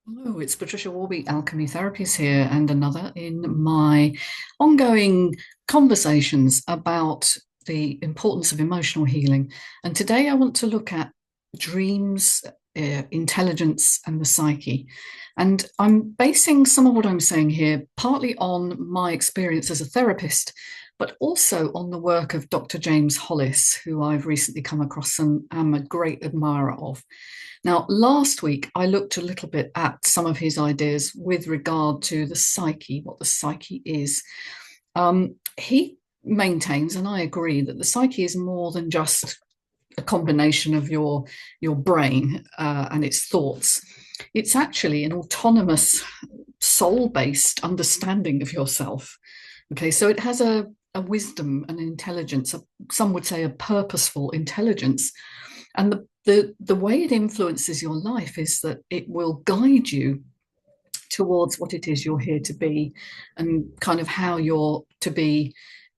Hello, it's Patricia Warby, Alchemy Therapies here, and another in my ongoing conversations about the importance of emotional healing. And today I want to look at dreams, intelligence, and the psyche. And I'm basing some of what I'm saying here partly on my experience as a therapist, but also on the work of Dr. James Hollis, who I've recently come across and am a great admirer of. Now, last week, I looked a little bit at some of his ideas with regard to the psyche, what the psyche is. He maintains, and I agree, that the psyche is more than just a combination of your brain and its thoughts. It's actually an autonomous, soul-based understanding of yourself. Okay, so it has a wisdom, an intelligence, some would say a purposeful intelligence, and the way it influences your life is that it will guide you towards what it is you're here to be and kind of how you're to be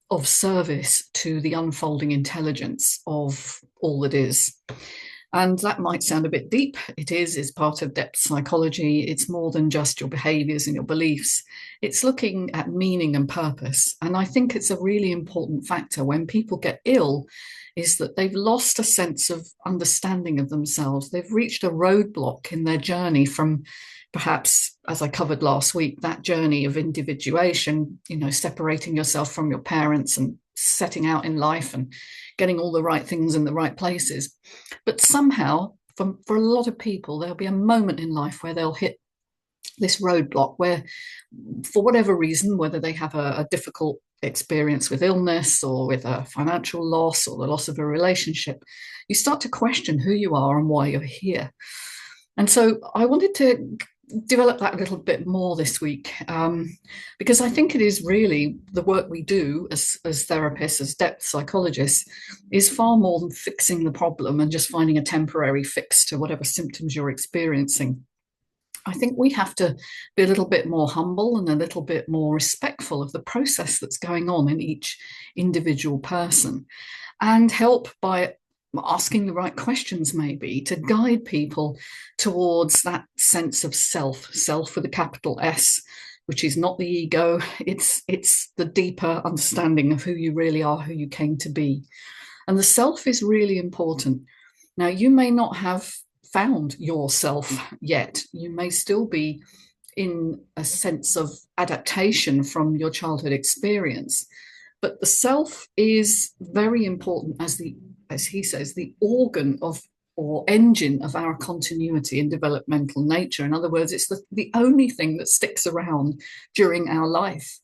of service to the unfolding intelligence of all that is. And that might sound a bit deep. It is, it's part of depth psychology. It's more than just your behaviors and your beliefs. It's looking at meaning and purpose. And I think it's a really important factor when people get ill is that they've lost a sense of understanding of themselves. They've reached a roadblock in their journey from perhaps, as I covered last week, that journey of individuation, separating yourself from your parents and setting out in life and getting all the right things in the right places. But somehow, for a lot of people, there'll be a moment in life where they'll hit this roadblock where, for whatever reason, whether they have a difficult experience with illness or with a financial loss or the loss of a relationship, you start to question who you are and why you're here. And so I wanted to develop that a little bit more this week, because I think it is really the work we do as therapists, as depth psychologists, is far more than fixing the problem and just finding a temporary fix to whatever symptoms you're experiencing. I think we have to be a little bit more humble and a little bit more respectful of the process that's going on in each individual person and help by asking the right questions, maybe to guide people towards that sense of self with a capital S, which is not the ego. It's the deeper understanding of who you really are, who you came to be. And the self is really important. Now, you may not have found yourself yet. You may still be in a sense of adaptation from your childhood experience. But the self is very important as he says, the organ of or engine of our continuity and developmental nature. In other words, it's the only thing that sticks around during our life.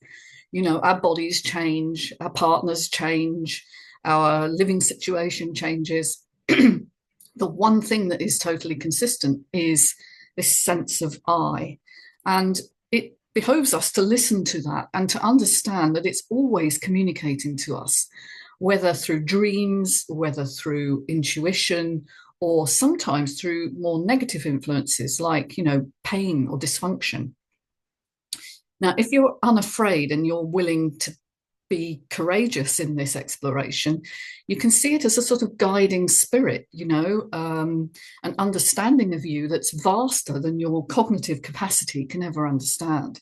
Our bodies change, our partners change, our living situation changes. The one thing that is totally consistent is this sense of I. And it behoves us to listen to that and to understand that it's always communicating to us, whether through dreams, whether through intuition, or sometimes through more negative influences like, pain or dysfunction. Now, if you're unafraid and you're willing to be courageous in this exploration, you can see it as a sort of guiding spirit, an understanding of you that's vaster than your cognitive capacity can ever understand.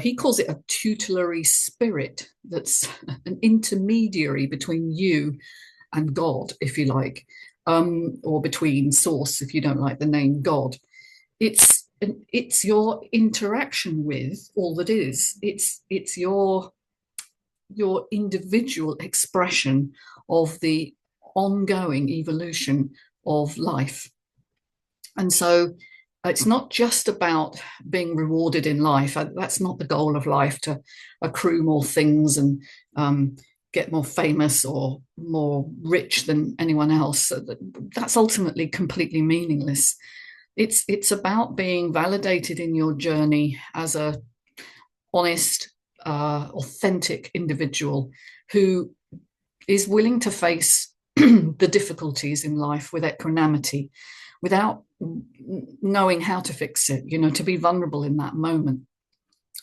He calls it a tutelary spirit that's an intermediary between you and God, if you like, or between source, if you don't like the name God. It's your interaction with all that is. It's your individual expression of the ongoing evolution of life. And so it's not just about being rewarded in life. That's not the goal of life, to accrue more things and get more famous or more rich than anyone else. That's ultimately completely meaningless. It's about being validated in your journey as a honest, authentic individual who is willing to face the difficulties in life with equanimity, without knowing how to fix it, to be vulnerable in that moment.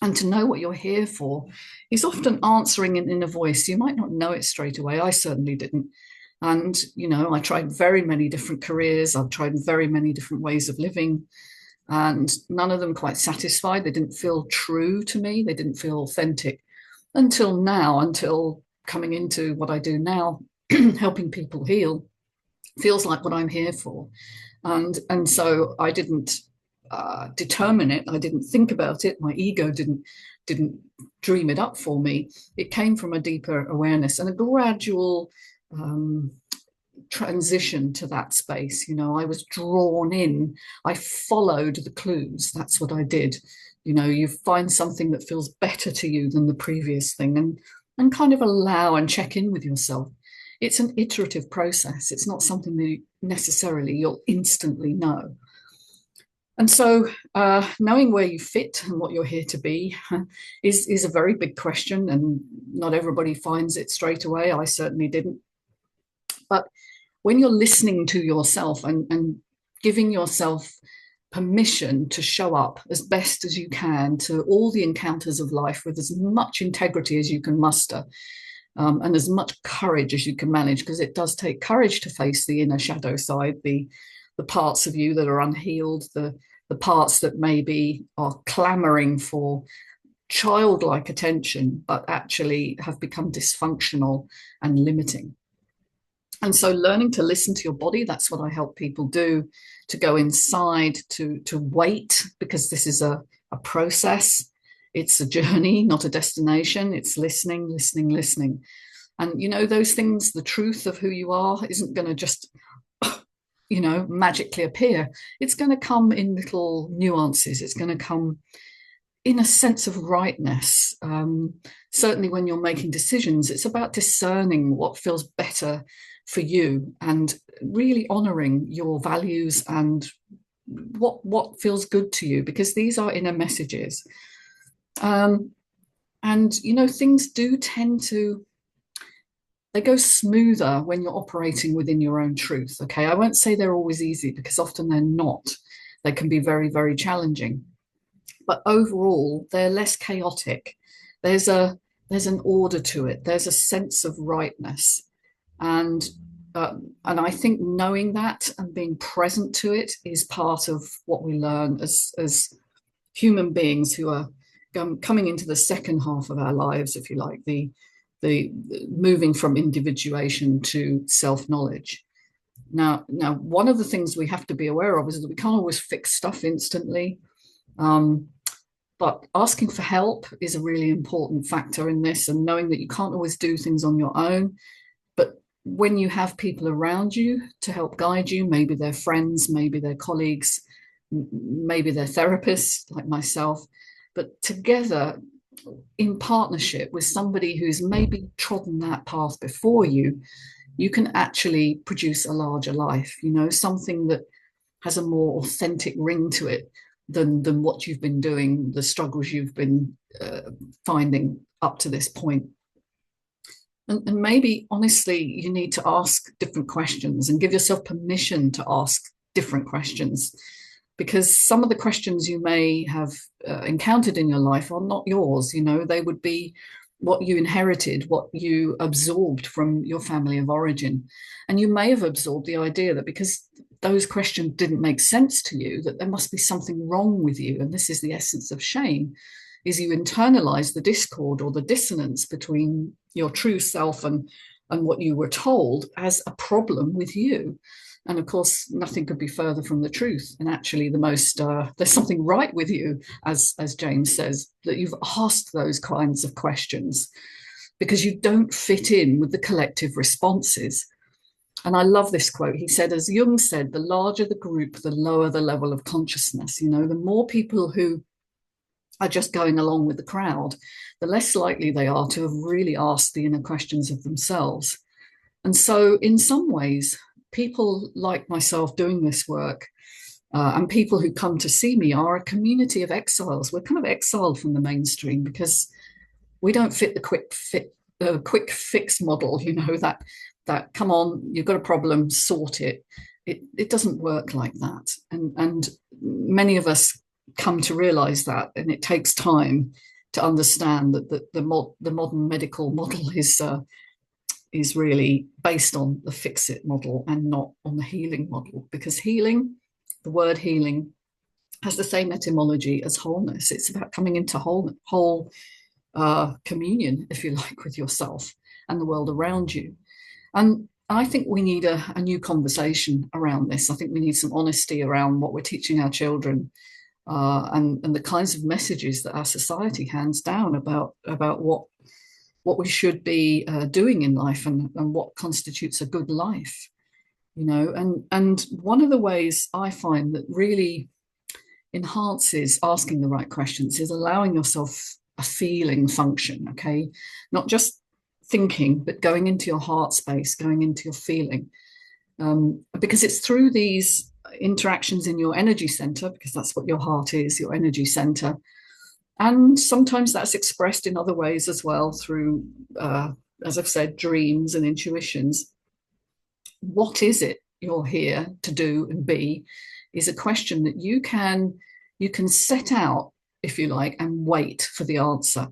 And to know what you're here for is often answering an inner voice. You might not know it straight away. I certainly didn't. And, I tried very many different careers. I've tried very many different ways of living. and none of them quite satisfied. They didn't feel true to me. They didn't feel authentic until now, until coming into what I do now, helping people heal feels like what I'm here for. And so I didn't determine it. I didn't think about it. My ego didn't dream it up for me. It came from a deeper awareness and a gradual transition to that space. You know, I was drawn in. I followed the clues. That's what I did. You know, you find something that feels better to you than the previous thing, and kind of allow and check in with yourself. It's an iterative process. It's not something that necessarily you'll instantly know. And so knowing where you fit and what you're here to be is a very big question, and not everybody finds it straight away. I certainly didn't. But when you're listening to yourself and giving yourself permission to show up as best as you can to all the encounters of life with as much integrity as you can muster, and as much courage as you can manage, because it does take courage to face the inner shadow side, the parts of you that are unhealed, the parts that maybe are clamoring for childlike attention, but actually have become dysfunctional and limiting. And so learning to listen to your body, that's what I help people do, to go inside, to wait, because this is a process. It's a journey, not a destination. It's listening, listening, listening. And, you know, those things, the truth of who you are isn't going to just, you know, magically appear. It's going to come in little nuances. It's going to come in a sense of rightness. Certainly when you're making decisions, it's about discerning what feels better for you and really honoring your values and what feels good to you, because these are inner messages. And, you know, things do tend to, they go smoother when you're operating within your own truth. Okay, I won't say they're always easy, because often they're not. They can be very, very challenging. But overall, they're less chaotic. There's an order to it. There's a sense of rightness. And I think knowing that and being present to it is part of what we learn as human beings who are coming into the second half of our lives, if you like, the moving from individuation to self-knowledge. Now, one of the things we have to be aware of is that we can't always fix stuff instantly. But asking for help is a really important factor in this, and knowing that you can't always do things on your own. But when you have people around you to help guide you, maybe they're friends, maybe they're colleagues, maybe they're therapists like myself, but together in partnership with somebody who's maybe trodden that path before you, you can actually produce a larger life, you know, something that has a more authentic ring to it than what you've been doing, the struggles you've been finding up to this point. And maybe, honestly, you need to ask different questions and give yourself permission to ask different questions, because some of the questions you may have encountered in your life are not yours. You know, they would be what you inherited, what you absorbed from your family of origin. And you may have absorbed the idea that because those questions didn't make sense to you, that there must be something wrong with you. And this is the essence of shame, is you internalize the discord or the dissonance between your true self and what you were told as a problem with you. And of course, nothing could be further from the truth. And actually, there's something right with you, as James says, that you've asked those kinds of questions, because you don't fit in with the collective responses. And I love this quote. He said, as Jung said, the larger the group, the lower the level of consciousness. You know, the more people who are just going along with the crowd, the less likely they are to have really asked the inner questions of themselves. And so in some ways, people like myself doing this work and people who come to see me are a community of exiles. We're kind of exiled from the mainstream because we don't fit the quick fix model, you know, that come on, you've got a problem, sort it. It doesn't work like that. And many of us come to realize that, and it takes time to understand that the modern medical model is really based on the fix-it model and not on the healing model. Because healing, the word healing, has the same etymology as wholeness. It's about coming into whole communion, if you like, with yourself and the world around you. And I think we need a new conversation around this. I think we need some honesty around what we're teaching our children, and the kinds of messages that our society hands down about what we should be doing in life, and what constitutes a good life. And one of the ways I find that really enhances asking the right questions is allowing yourself a feeling function, okay? Not just thinking, but going into your heart space, going into your feeling. Because it's through these interactions in your energy center, because that's what your heart is, your energy center. And sometimes that's expressed in other ways as well through, as I've said, dreams and intuitions. What is it you're here to do and be is a question that you can set out, if you like, and wait for the answer,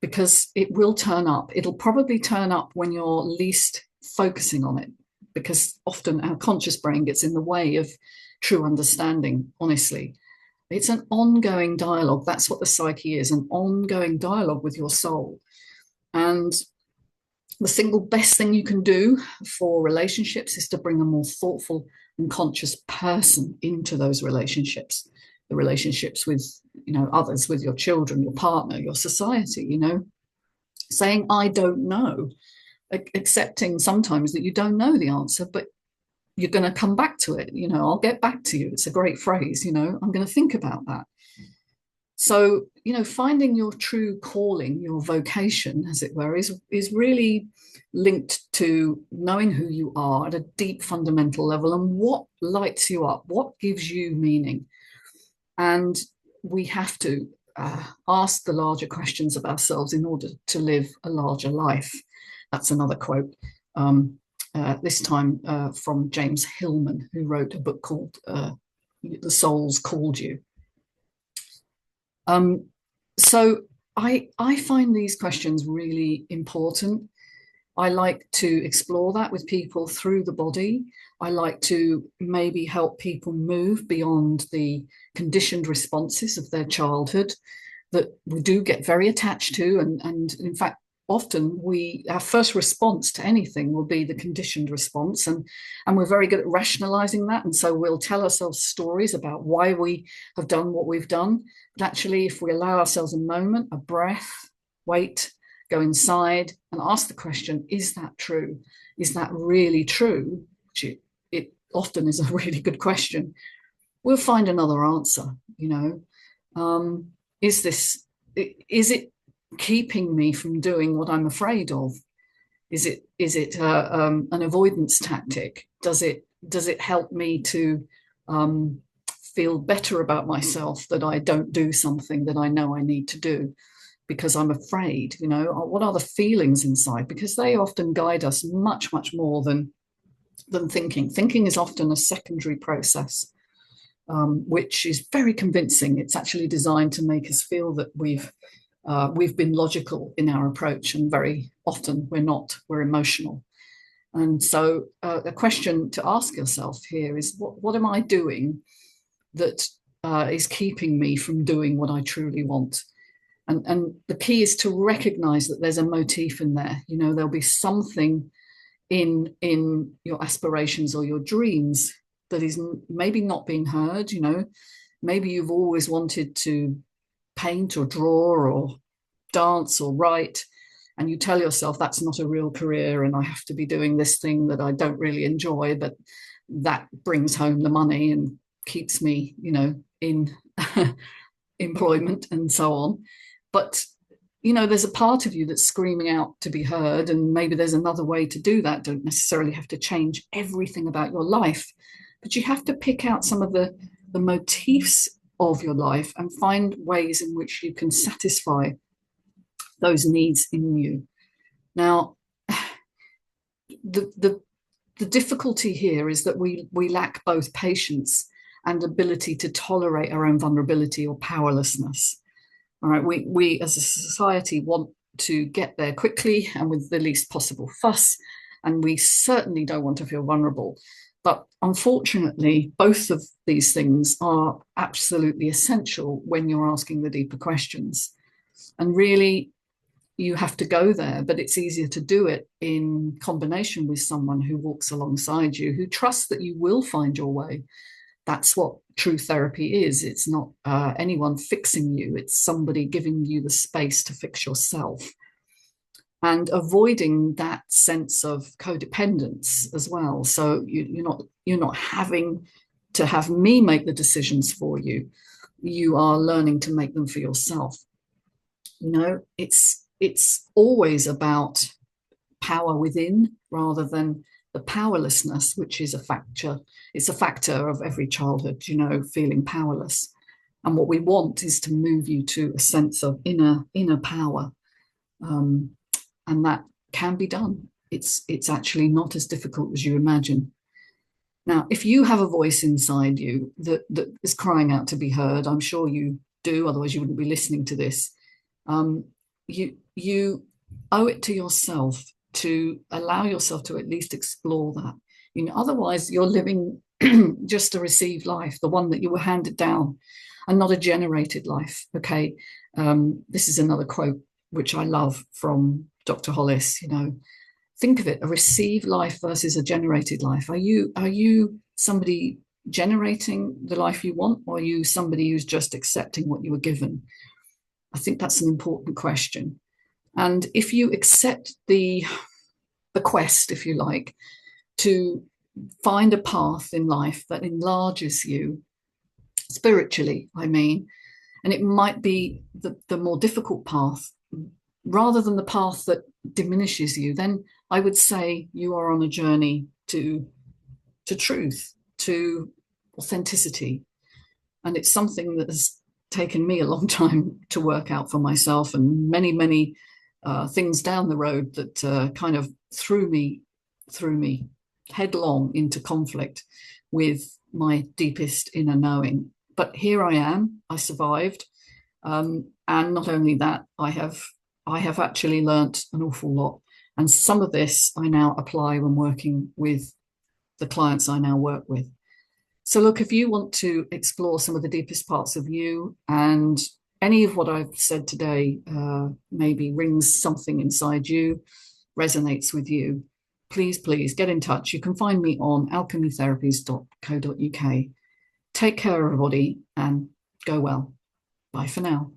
because it will turn up. It'll probably turn up when you're least focusing on it, because often our conscious brain gets in the way of true understanding, honestly. It's an ongoing dialogue. That's what the psyche is, an ongoing dialogue with your soul. And the single best thing you can do for relationships is to bring a more thoughtful and conscious person into those relationships, the relationships with, others, with your children, your partner, your society, saying, I don't know, accepting sometimes that you don't know the answer, but you're going to come back to it. I'll get back to you. It's a great phrase, I'm going to think about that. So, finding your true calling, your vocation, as it were, is really linked to knowing who you are at a deep fundamental level and what lights you up, what gives you meaning. And we have to ask the larger questions of ourselves in order to live a larger life. That's another quote, this time from James Hillman, who wrote a book called The Soul's Called You. So I find these questions really important. I like to explore that with people through the body. I like to maybe help people move beyond the conditioned responses of their childhood that we do get very attached to. And in fact, often our first response to anything will be the conditioned response. And we're very good at rationalizing that. And so we'll tell ourselves stories about why we have done what we've done. But actually, if we allow ourselves a moment, a breath, wait, go inside and ask the question, is that true? Is that really true? Which it often is a really good question. We'll find another answer, is it keeping me from doing what I'm afraid of? Is it an avoidance tactic? Does it help me to feel better about myself that I don't do something that I know I need to do because I'm afraid? What are the feelings inside? Because they often guide us much, much more than thinking. Thinking is often a secondary process, which is very convincing. It's actually designed to make us feel that we've been logical in our approach, and very often we're not. We're emotional. And so a question to ask yourself here is, what am I doing that is keeping me from doing what I truly want? And the key is to recognize that there's a motif in there. There'll be something in your aspirations or your dreams that is maybe not being heard. Maybe you've always wanted to paint or draw or dance or write, and you tell yourself that's not a real career and I have to be doing this thing that I don't really enjoy, but that brings home the money and keeps me, in employment and so on. But there's a part of you that's screaming out to be heard, and maybe there's another way to do that. Don't necessarily have to change everything about your life, but you have to pick out some of the motifs of your life and find ways in which you can satisfy those needs in you. Now, the difficulty here is that we lack both patience and ability to tolerate our own vulnerability or powerlessness. All right, we as a society want to get there quickly and with the least possible fuss, and we certainly don't want to feel vulnerable. But unfortunately, both of these things are absolutely essential when you're asking the deeper questions. And really, you have to go there, but it's easier to do it in combination with someone who walks alongside you, who trusts that you will find your way. That's what true therapy is. It's not anyone fixing you, it's somebody giving you the space to fix yourself and avoiding that sense of codependence as well. So you're not having to have me make the decisions for you. You are learning to make them for yourself. You know, it's always about power within rather than the powerlessness, which is a factor. It's a factor of every childhood, you know, feeling powerless. And what we want is to move you to a sense of inner power. And that can be done. It's actually not as difficult as you imagine. Now, if you have a voice inside you that is crying out to be heard, I'm sure you do, otherwise you wouldn't be listening to this. You owe it to yourself to allow yourself to at least explore that. You know, otherwise you're living just a received life, the one that you were handed down, and not a generated life. Okay, this is another quote which I love from Dr. Hollis. You know, think of it: a received life versus a generated life. Are you somebody generating the life you want, or are you somebody who's just accepting what you were given? I think that's an important question. And if you accept the quest, if you like, to find a path in life that enlarges you spiritually, I mean, and it might be the more difficult path rather than the path that diminishes you, then I would say you are on a journey to truth, to authenticity. And it's something that has taken me a long time to work out for myself, and many things down the road that kind of threw me headlong into conflict with my deepest inner knowing. But here I am. I survived, and not only that, I have actually learnt an awful lot. And some of this I now apply when working with the clients I now work with. So look, if you want to explore some of the deepest parts of you, and any of what I've said today maybe rings something inside you, resonates with you, please get in touch. You can find me on alchemytherapies.co.uk. Take care, everybody, and go well. Bye for now.